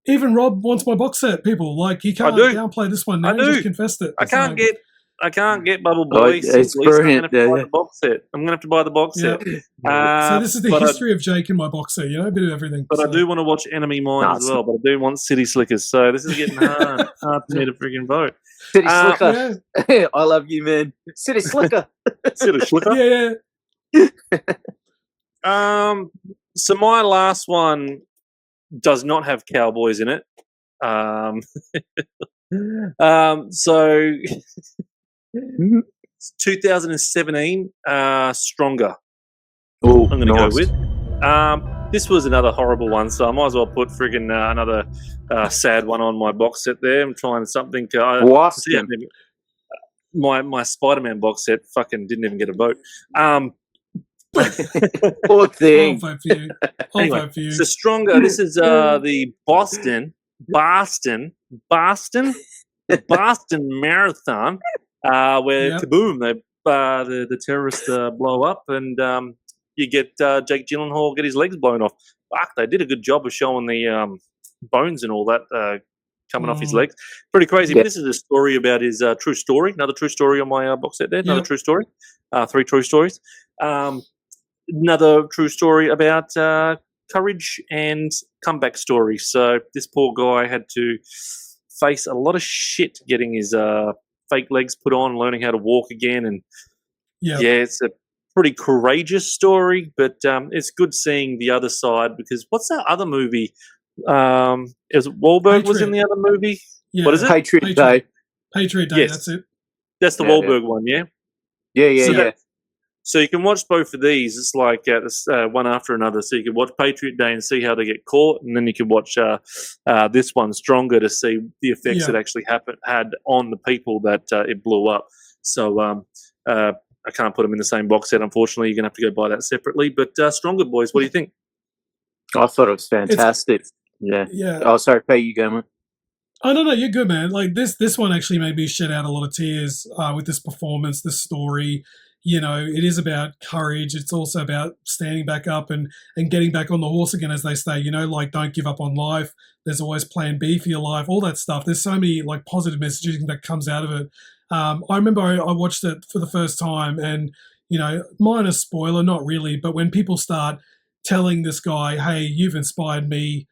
Even Rob wants my box set, people. Like, he can't downplay this one now. He just confessed it. I can't get Bubble Boy. It's brilliant. I'm going to buy the box set. I'm going to have to buy the box set. So this is the history of Jake in my box set, you know, a bit of everything. But I do want to watch Enemy Mine as well, but I do want City Slickers. So this is getting hard for me to freaking vote. City Slicker. I love you, man. City Slicker. City Slicker. So my last one does not have cowboys in it. So 2017, Stronger. Oh, I'm going to go with. This was another horrible one, so I might as well put friggin' another sad one on my box set there. I'm trying something. My Spider-Man box set fucking didn't even get a vote. Poor thing. I'll vote for you. Anyway, so Stronger. This is the Boston Marathon, where kaboom, the terrorists blow up, and you get Jake Gyllenhaal get his legs blown off. Fuck, they did a good job of showing the bones and all that coming off his legs. Pretty crazy. But this is a story about his true story. Another true story on my box set there. Another true story. 3 true stories. Another true story about courage and comeback story. So this poor guy had to face a lot of shit getting his fake legs put on, learning how to walk again. And it's a pretty courageous story, but it's good seeing the other side, because what's that other movie? Is it Wahlberg was in the other movie? Yeah. What is it? Patriot Day. Patriot Day, that's it. That's the Wahlberg one, yeah? Yeah. So you can watch both of these. It's like one after another. So you can watch Patriot Day and see how they get caught, and then you can watch this one, Stronger, to see the effects it actually had on the people that it blew up. So I can't put them in the same box set, unfortunately. You're going to have to go buy that separately. But Stronger, boys, what do you think? I thought it was fantastic. Yeah. Yeah. Oh, sorry, Pete, you go, man. Oh no, you're good, man. Like this one actually made me shed out a lot of tears with this performance, this story. You know, it is about courage. It's also about standing back up and getting back on the horse again, as they say. You know, like don't give up on life. There's always Plan B for your life. All that stuff. There's so many like positive messaging that comes out of it. I remember I watched it for the first time, and you know, minor spoiler, not really, but when people start telling this guy, "Hey, you've inspired me."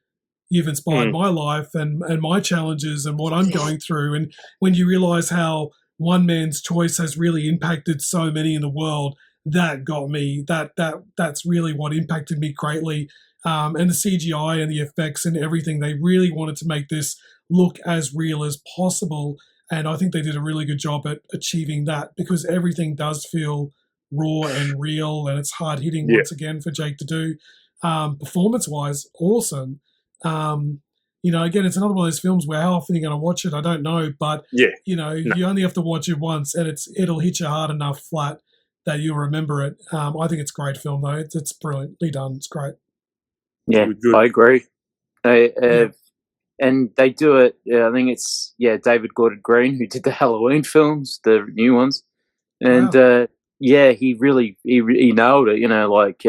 You've inspired my life and my challenges and what I'm going through. And when you realize how one man's choice has really impacted so many in the world, that got me. That's really what impacted me greatly. And the CGI and the effects and everything, they really wanted to make this look as real as possible. And I think they did a really good job at achieving that, because everything does feel raw and real, and it's hard hitting once again for Jake to do. Performance wise, awesome. You know, again, it's another one of those films where how often you're going to watch it, I don't know, but you know, you only have to watch it once, and it'll hit you hard enough flat that you'll remember it. I think it's a great film, though. It's brilliantly done. It's great. Yeah, I agree. And they do it. I think it's David Gordon Green who did the Halloween films, the new ones, and he really he nailed it. You know, like.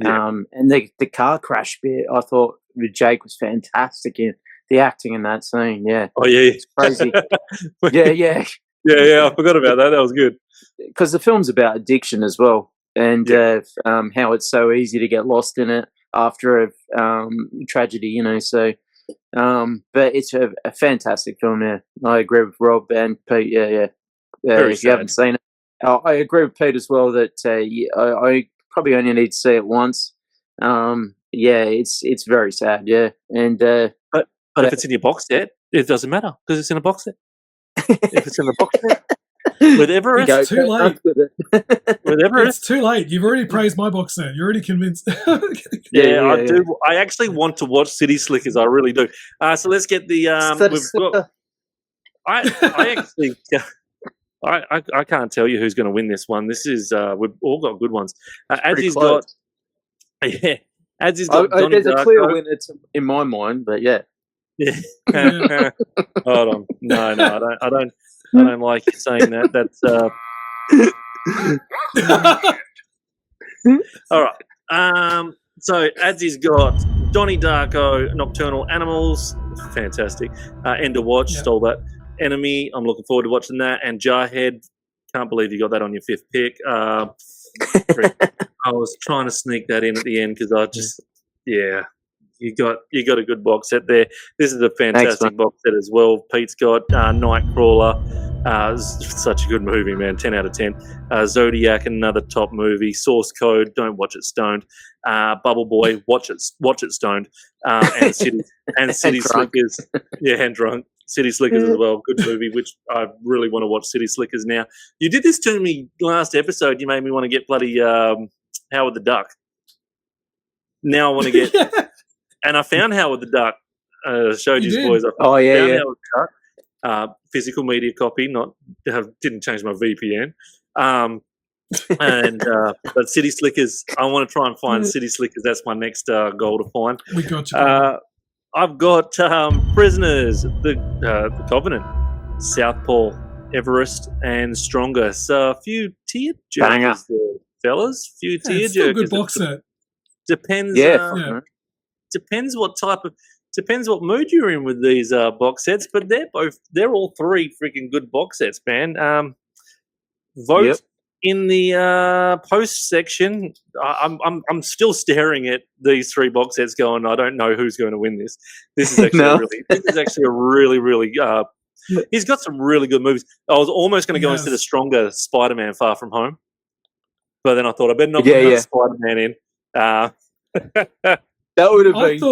And the car crash bit, I thought Jake was fantastic in the acting in that scene. Yeah. Oh yeah, it's crazy. yeah. I forgot about that. That was good. Because the film's about addiction as well, and how it's so easy to get lost in it after a tragedy. You know, so. But it's a fantastic film. Yeah, I agree with Rob and Pete. If you haven't seen it, I agree with Pete as well that I probably only need to see it once. It's very sad. Yeah, and but if it's in your box set, it doesn't matter because it's in a box set. If it's in the box set with Everest, it's too late. With Everest, it's too late. You've already praised my box set. You're already convinced. I do. I actually want to watch City Slickers. I really do. So let's get the. We've got. I actually. I can't tell you who's going to win this one. This is we've all got good ones. Adz's got Donnie there's Darko. A clear winner in my mind, but yeah. Hold on, no, I don't like you saying that. That's all right. So Adz's got Donnie Darko, Nocturnal Animals, fantastic. End of Watch, stole that. Enemy, I'm looking forward to watching that. And Jarhead, can't believe you got that on your fifth pick. I was trying to sneak that in at the end because I just, you got a good box set there. This is a fantastic box set as well. Pete's got Nightcrawler, such a good movie, man. 10 out of 10. Zodiac, another top movie. Source Code, don't watch it stoned. Bubble Boy, watch it stoned. And City Slickers, and drunk. City Slickers as well, good movie, which I really want to watch City Slickers now. You did this to me last episode. You made me want to get bloody Howard the Duck. Now I want to get... And I found Howard the Duck. Showed you boys. Howard the Duck. Physical media copy, didn't change my VPN. But City Slickers, I want to try and find City Slickers. That's my next goal to find. We got you. I've got Prisoners, the Covenant, Southpaw, Everest, and Stronger. So a few tear jerkers there, fellas. Few tear jerkers. Still a good box set. Depends. Depends what mood you're in with these box sets. But they're all three freaking good box sets, man. Vote in the post section. I'm still staring at these three box sets, going, I don't know who's going to win this. This is actually a really he's got some really good movies. I was almost going to go into the Stronger Spider-Man Far From Home, but then I thought I better not put Spider-Man in. That would have been.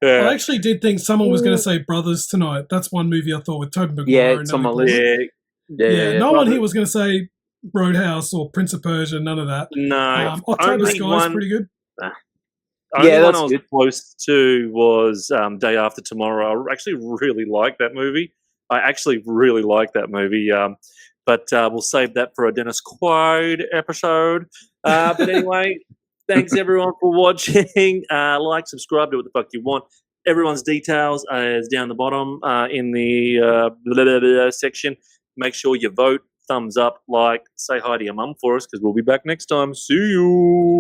I actually did think someone was going to say Brothers tonight. That's one movie I thought with Tobey Maguire. Yeah, it's on my list. No one here was going to say Roadhouse or Prince of Persia. None of that. No, October Sky's pretty good. Only one I was close to was Day After Tomorrow. I actually really like that movie. But we'll save that for a Dennis Quaid episode. But anyway, Thanks everyone for watching. Like, subscribe, do what the fuck you want. Everyone's details is down the bottom in the blah, blah, blah section. Make sure you vote, thumbs up, like, say hi to your mum for us because we'll be back next time. See you.